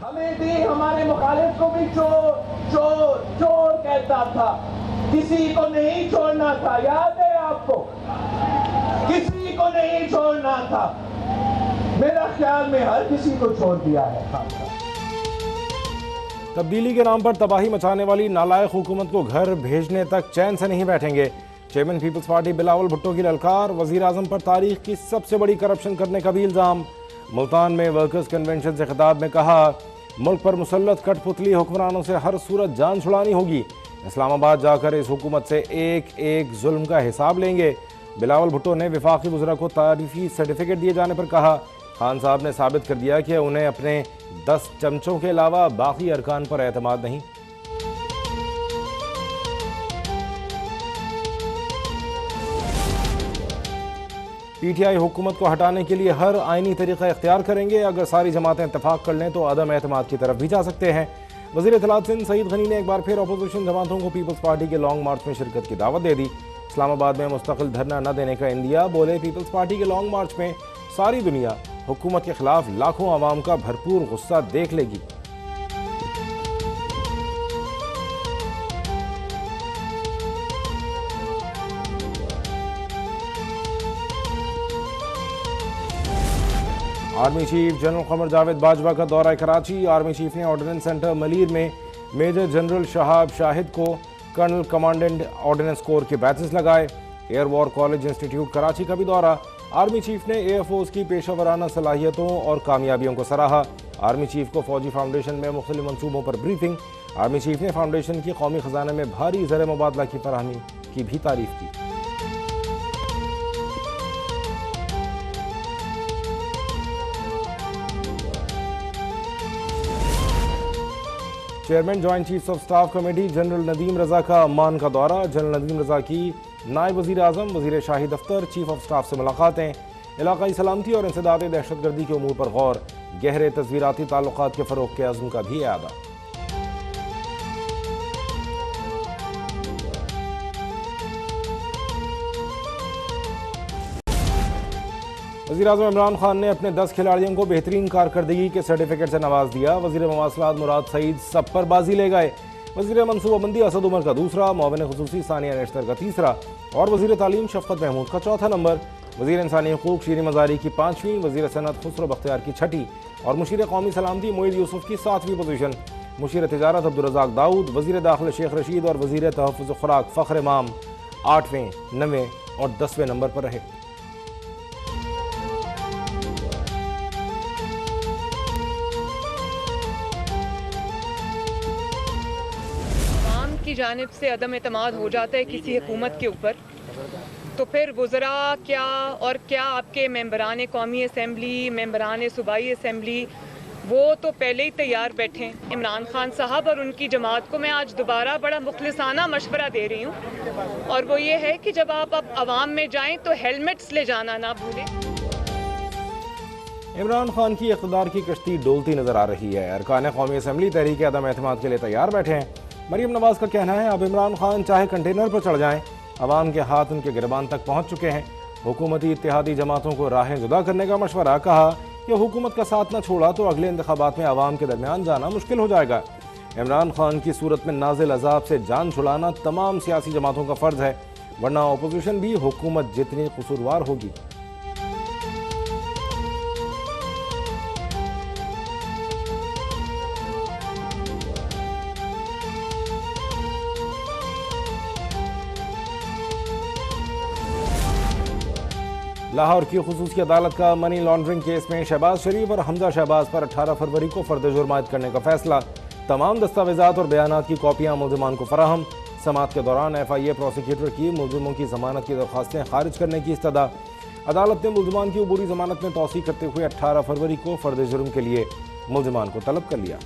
हमें भी हमारे मुखालिफ को भी चोर चोर चोर कहता था, किसी को नहीं छोड़ना था। याद है आपको? किसी को नहीं छोड़ना था। मेरा ख्याल में हर किसी को छोड़ दिया है। तब्दीली के नाम पर तबाही मचाने वाली नालायक हुकूमत को घर भेजने तक चैन से नहीं बैठेंगे। Chairman Peoples party Bilawal Bhutto की ललकार। वजीर आजम पर तारीख की सबसे बड़ी करप्शन करने का भी इल्ज़ाम। मुल्तान में वर्कर्स कन्वेंशन से खिताब में कहा, मुल्क पर मुसल्लत कठपुतली हुक्मरानों से हर सूरत जान छुड़ानी होगी। इस्लामाबाद जाकर इस हुकूमत से एक एक जुल्म का हिसाब लेंगे। बिलावल भुट्टो ने वफाकी वज़रा को तारीफी सर्टिफिकेट दिए जाने पर कहा, खान साहब ने साबित कर दिया कि उन्हें अपने 10 चमचों के अलावा बाकी अरकान पर एतमाद नहीं। पीटीआई हुकूमत को हटाने के लिए हर आईनी तरीका इख्तियार करेंगे। अगर सारी जमातें इत्तेफाक कर लें तो अदम एतमाद की तरफ भी जा सकते हैं। वज़ीर इत्तलात सिंध सईद गनी ने एक बार फिर अपोजिशन जमातों को पीपल्स पार्टी के लॉन्ग मार्च में शिरकत की दावत दे दी। इस्लामाबाद में मुस्तकिल धरना न देने का इंदिया। बोले, पीपल्स पार्टी के लॉन्ग मार्च में सारी दुनिया हुकूमत के खिलाफ लाखों आवाम का भरपूर गुस्सा देख लेगी। Army chief general Qamar Javed Bajwa का दौरा कराची। आर्मी चीफ ने ऑर्डिनेंस सेंटर मलीर में मेजर जनरल शहाब शाहिद को कर्नल कमांडेंट ऑर्डिनेंस कोर के बैचेस लगाए। Air war college institute Karachi का भी दौरा। आर्मी चीफ ने एयरफोर्स की पेशावराना सलाहियतों और कामयाबियों को सराहा। आर्मी चीफ को फौजी फाउंडेशन में मुख्तलिफ मनसूबों पर ब्रीफिंग। आर्मी चीफ ने फाउंडेशन की कौमी खजाने में भारी ज़र मुबादला की फराहमी की भी तारीफ की। Chairman joint chiefs of staff committee general Nadeem Raza का अम्मान का दौरा। जनरल नदीम रजा की नायब वज़ीर आज़म वज़ीर शाही दफ्तर चीफ ऑफ स्टाफ से मुलाकातें। इलाकाई सलामती और इंसदाद दहशतगर्दी के उमूर पर गौर। गहरे तस्वीराती ताल्लुकात के फ़रोग़ के अज़्म का भी इआदा। वज़ीर आज़म इमरान खान ने अपने 10 खिलाड़ियों को बेहतरीन कारकर्दगी के सर्टिफिकेट से नवाज दिया। वज़ीर मवासलात मुराद सईद सब पर बाजी ले गए। वज़ीर मनसूबाबंदी असद उमर का दूसरा, मुआविन खुसूसी सानिया नेश्तर का तीसरा और वज़ीर तालीम शफ़क़त महमूद का चौथा नंबर। वज़ीर इंसानी हकूक़ शीरी मज़ारी की 5वीं, वज़ीर सनअत खुसरो बख्तियार की 6ठी और मुशीर कौमी सलामती मोईद यूसुफ की 7वीं पोजीशन। मुशीर तिजारत अब्दुर्रज़ाक दाऊद, वज़ीर दाखिला शेख रशीद और वज़ीर तहफ़्फ़ुज़ खुराक फ़ख्र इमाम 8वें, 9वें और 10वें नंबर पर रहे। की जानिब से अदम एतमाद हो जाता है किसी हुकूमत के ऊपर, तो फिर वज़रा क्या और क्या आपके मेंबरान कौमी असम्बली, मेंबरान सूबाई असम्बली, वो तो पहले ही तैयार बैठे हैं। इमरान खान साहब और उनकी जमात को मैं आज दोबारा बड़ा मुखलिसाना मशवरा दे रही हूँ, और वो ये है कि जब आप अब आवाम में जाएं तो हेलमेट्स ले जाना ना भूलें। इमरान खान की इक़्तिदार की कश्ती डोलती नजर आ रही है। अरकान कौमी असम्बली तहरीक अदम एतमाद के लिए तैयार बैठे हैं। मरीम नवाज का कहना है, अब इमरान खान चाहे कंटेनर पर चढ़ जाएं, अवाम के हाथ उनके गिरबान तक पहुंच चुके हैं। हुकूमती इत्तेहादी जमातों को राहें जुदा करने का मशवरा। कहा कि हुकूमत का साथ न छोड़ा तो अगले इंतखाबात में अवाम के दरमियान जाना मुश्किल हो जाएगा। इमरान खान की सूरत में नाजिल अजाब से जान छुड़ाना तमाम सियासी जमातों का फ़र्ज है, वरना अपोजिशन भी हुकूमत जितनी कसूरवार होगी। लाहौर की खुसूसी अदालत का मनी लॉन्ड्रिंग केस में शहबाज शरीफ और हमजा शहबाज पर 18 फरवरी को फर्द जुर्म आयद करने का फैसला। तमाम दस्तावेजात और बयानात की कॉपियां मुल्ज़िमान को फराहम। समाअत के दौरान FIA प्रोसिक्यूटर की मुल्ज़िमों की जमानत की दरख्वास्तें खारिज करने की इस्तदा। अदालत ने मुल्ज़िमान की अबूरी जमानत में तौसीक़ करते हुए 18 फरवरी को फर्द जुर्म के लिए मुल्ज़िमान को तलब कर लिया।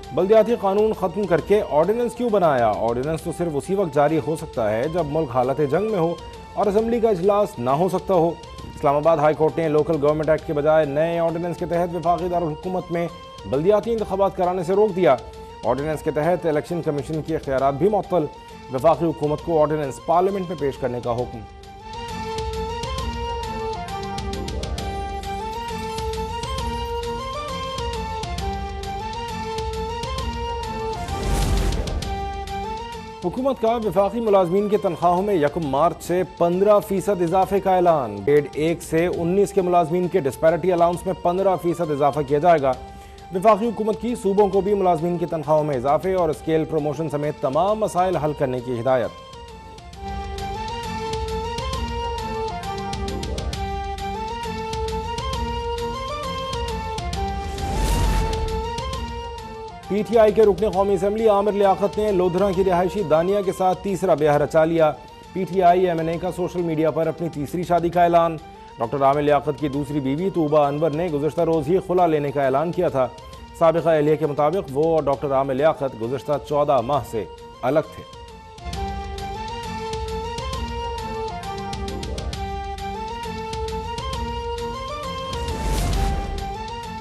बल्दियाती कानून खत्म करके ऑर्डिनेंस क्यों बनाया? ऑर्डिनेंस तो सिर्फ उसी वक्त जारी हो सकता है जब मुल्क हालत जंग में हो और असम्बली का इजलास ना हो सकता हो। इस्लामाबाद हाई कोर्ट ने लोकल गवर्नमेंट एक्ट के बजाय नए ऑर्डिनेंस के तहत वफाकी दारुल हुकूमत में बल्दियाती इंतखाबात कराने से रोक दिया। ऑर्डिनेंस के तहत इलेक्शन कमीशन की इख्तियारात भी मुअत्तल। वफाकी हुकूमत को ऑर्डिनेंस पार्लियामेंट में पेश करने का हुक्म। हुकूमत का वफाकी मुलाजमीन की तनख्वाहों में 1 मार्च से 15% इजाफे का ऐलान। ग्रेड 1 से 19 के मुलाजमीन के डिस्पैरिटी अलाउंस में 15% इजाफा किया जाएगा। वफाकी हुकूमत की सूबों को भी मुलाजमीन की तनख्वाहों में इजाफे और स्केल प्रमोशन समेत तमाम मसाइल हल करने की हिदायत। PTI के रुकने कौमी असम्बली आमिर लियाकत ने लोधरा की रिहायशी दानिया के साथ तीसरा ब्याह रचा लिया। PTI MNA का सोशल मीडिया पर अपनी तीसरी शादी का ऐलान। डॉक्टर आमिर लियाकत की दूसरी बीवी तूबा अनवर ने गुज़श्ता रोज़ ही खुला लेने का ऐलान किया था। साबिक़ा एहलिया के मुताबिक वो और डॉक्टर आमिर लियाकत गुज़श्ता 14 माह से अलग थे।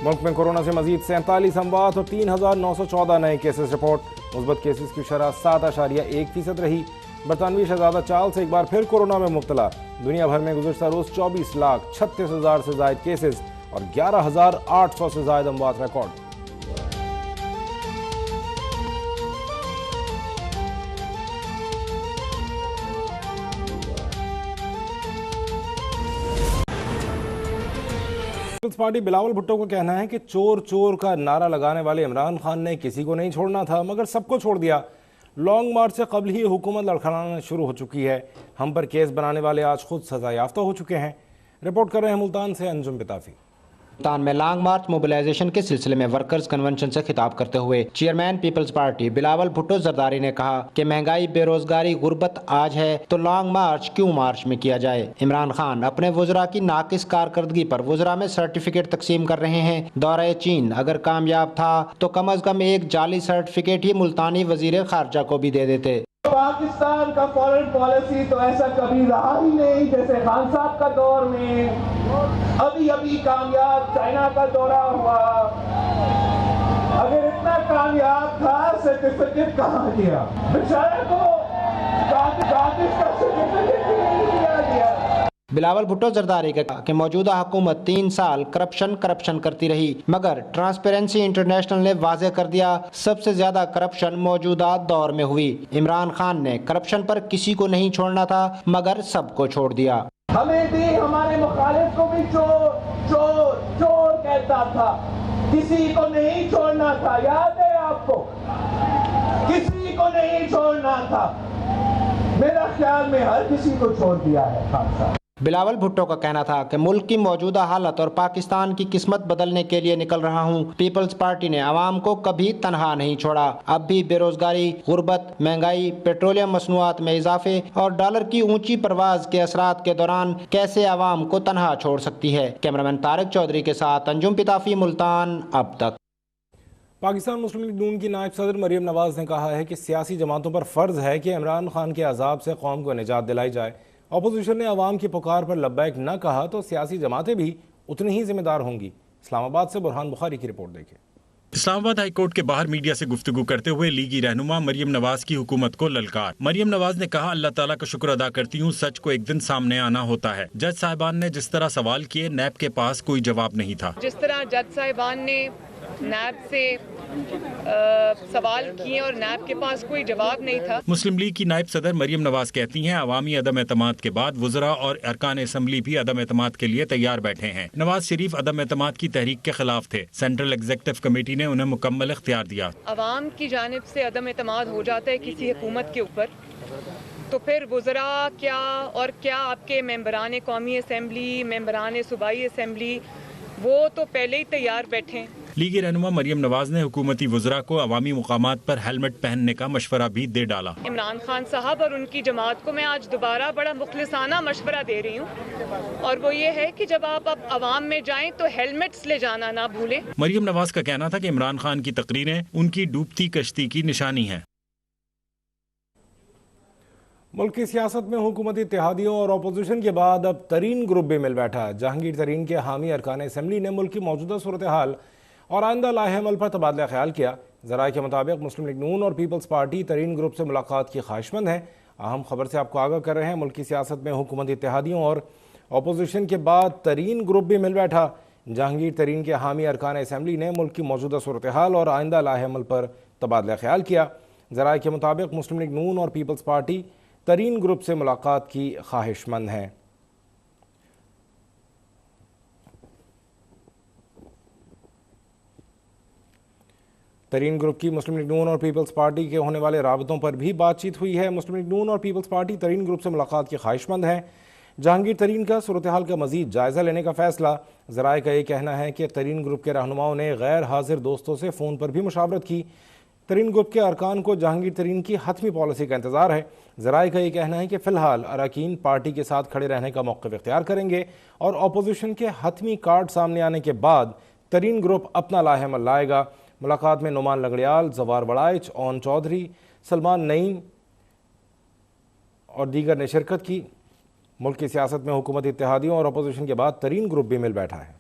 मुल्क में कोरोना से मजीद 47 अमवात और 3,914 नए केसेस रिपोर्ट। मुस्बत केसेस की शरह 7.1% रही। बरतानवी शहजादा चार्ल्स एक बार फिर कोरोना में मुब्तला। दुनिया भर में गुज़श्ता रोज 24,36,000 से जायद केसेस और 11,800 से जायद अमवात रिकॉर्ड। पीपल्स पार्टी बिलावल भुट्टो का कहना है कि चोर चोर का नारा लगाने वाले इमरान खान ने किसी को नहीं छोड़ना था मगर सबको छोड़ दिया। लॉन्ग मार्च से कबल ही हुकूमत लड़खड़ाना शुरू हो चुकी है। हम पर केस बनाने वाले आज खुद सजा याफ्ता हो चुके हैं। रिपोर्ट कर रहे हैं मुल्तान से अंजुम बिताफी। मुल्तान में लॉन्ग मार्च मोबिलाइजेशन के सिलसिले में वर्कर्स कन्वेंशन से खिताब करते हुए chairman Peoples party Bilawal Bhutto Zardari ने कहा कि महंगाई, बेरोजगारी, गुर्बत आज है तो लॉन्ग मार्च क्यों मार्च में किया जाए। इमरान खान अपने वुज़रा की नाकिस कारकर्दगी पर वुज़रा में सर्टिफिकेट तकसीम कर रहे हैं। दौरा चीन अगर कामयाब था तो कम अज कम एक जाली सर्टिफिकेट ही मुल्तानी वजीर खारजा को भी दे देते। पाकिस्तान का फॉरेन पॉलिसी तो ऐसा कभी रहा ही नहीं जैसे खान साहब का दौर में। अभी अभी कामयाब चाइना का दौरा हुआ। अगर इतना कामयाब था सर्टिफिकेट कहाँ गया? बेचारे को कांग्रेस का सर्टिफिकेट भी नहीं दिया गया। बिलावल भुट्टो जरदारी का कि मौजूदा हुकूमत 3 साल करप्शन करती रही मगर ट्रांसपेरेंसी इंटरनेशनल ने वाज़ेह कर दिया सबसे ज्यादा करप्शन मौजूदा दौर में हुई। इमरान खान ने करप्शन पर किसी को नहीं छोड़ना था मगर सबको छोड़ दिया। हमें भी हमारे मुखालिफ को भी चोर चोर चोर कहता था, किसी को नहीं छोड़ना था। याद है आपको? किसी को नहीं छोड़ना था। मेरा ख्याल में हर किसी को छोड़ दिया है खान साहब। बिलावल भुट्टो का कहना था कि मुल्क की मौजूदा हालत और पाकिस्तान की किस्मत बदलने के लिए निकल रहा हूँ। पीपल्स पार्टी ने आवाम को कभी तनहा नहीं छोड़ा। अब भी बेरोजगारी, गुर्बत, महंगाई, पेट्रोलियम मसनूआत में इजाफे और डॉलर की ऊंची परवाज के असरात के दौरान कैसे आवाम को तनहा छोड़ सकती है। कैमरामैन तारिक चौधरी के साथ अंजुम पिताफी, मुल्तान अब तक। पाकिस्तान मुस्लिम लीग नून की नायब सदर मरियम नवाज ने कहा है कि सियासी जमातों पर फर्ज है कि इमरान खान के अजाब से कौम को निजात दिलाई जाए। अपोजिशन ने अवाम की पुकार पर लब्बैक न कहा तो सियासी जमातें भी उतनी ही जिम्मेदार होंगी। इस्लामाबाद से बुरहान बुखारी की रिपोर्ट देखिए। इस्लामाबाद हाई कोर्ट के बाहर मीडिया से गुफ्तगू करते हुए लीगी रहनुमा मरियम नवाज की हुकूमत को ललकार। मरियम नवाज ने कहा, अल्लाह ताला का शुक्र अदा करती हूँ, सच को एक दिन सामने आना होता है। जज साहिबान ने जिस तरह सवाल किए, नैब के पास कोई जवाब नहीं था। जिस तरह जज साहिबान ने नैब से सवाल किए और नैब के पास कोई जवाब नहीं था। मुस्लिम लीग की नायब सदर मरियम नवाज कहती हैं, अवामी अदम एतमाद के बाद वुज़रा और अरकान असम्बली भी अदम एतमाद के लिए तैयार बैठे हैं। नवाज शरीफ अदम एतमाद की तहरीक के खिलाफ थे। सेंट्रल एग्जीक्यूटिव कमेटी ने उन्हें मुकम्मल इख्तियार दिया। अवाम की जानिब से अदम एतमाद हो जाता है किसी हुकूमत के ऊपर तो फिर वुज़रा क्या और क्या आपके मेंबरान कौमी असम्बली, मेंबरान सूबाई असम्बली वो तो पहले ही तैयार बैठे हैं। लीगी रहनुमा मरियम नवाज ने हुकूमती वुज़रा को अवामी मुकामात पर हेलमेट पहनने का मशवरा भी दे डाला। इमरान खान साहब और उनकी जमात को मैं आज दोबारा बड़ा मुखलिसाना मशवरा दे रही हूँ और वो ये है कि जब आप अब अवाम में जाएं तो हेलमेट्स ले जाना ना भूलें। मरियम नवाज का कहना था कि इमरान खान की तकरीरें उनकी डूबती कश्ती की निशानी है। मुल्क की सियासत में हुकूमती इत्तेहादियों और अपोजिशन के बाद अब तरीन ग्रुप भी मिल बैठा। जहांगीर तरीन के हामी अरकान असम्बली ने मुल्क की मौजूदा सूरत हाल और आइंदा लाहे अमल पर तबादला ख्याल किया। ज़राए के मुताबिक मुस्लिम लीग नून और पीपल्स पार्टी तरीन ग्रुप से मुलाकात की ख्वाहिशमंद है। अहम खबर से आपको आगाह कर रहे हैं, मुल्की सियासत में हुकूमती इत्तेहादियों और अपोजिशन के बाद तरीन ग्रुप भी मिल बैठा। जहांगीर तरीन के हामी अरकान असम्बली ने मुल्क की मौजूदा सूरत हाल और आइंदा लाहे अमल पर तबादला ख्याल किया। ज़राए के मुताबिक मुस्लिम लीग नून और पीपल्स पार्टी तरीन ग्रुप से मुलाकात की ख्वाहिशमंद है। तरीन ग्रुप की मुस्लिम लीग नून और पीपल्स पार्टी के होने वाले राबतों पर भी बातचीत हुई है। मुस्लिम लीग नून और पीपल्स पार्टी तरीन ग्रुप से मुलाकात की ख्वाहिशमंद है। जहांगीर तरीन का सूरत हाल का मजीद जायज़ा लेने का फैसला। ज़राए का ये कहना है कि तरीन ग्रुप के रहनुमाओं ने गैर हाजिर दोस्तों से फ़ोन पर भी मुशावरत की। तरीन ग्रुप के अरकान को जहांगीर तरीन की हतमी पॉलिसी का इंतज़ार है। ज़राए का ये कहना है कि फ़िलहाल अरकान पार्टी के साथ खड़े रहने का मौक़िफ़ इख्तियार करेंगे और अपोजिशन के हतमी कार्ड सामने आने के बाद तरीन ग्रुप अपना लाहेअमल लाएगा। मुलाकात में नुमान लंगड़ियाल, जवार बड़ाइच, ओन चौधरी, सलमान नईम और दीगर ने शिरकत की। मुल्क की सियासत में हुकूमती इत्तेहादियों और अपोजिशन के बाद तरीन ग्रुप भी मिल बैठा है।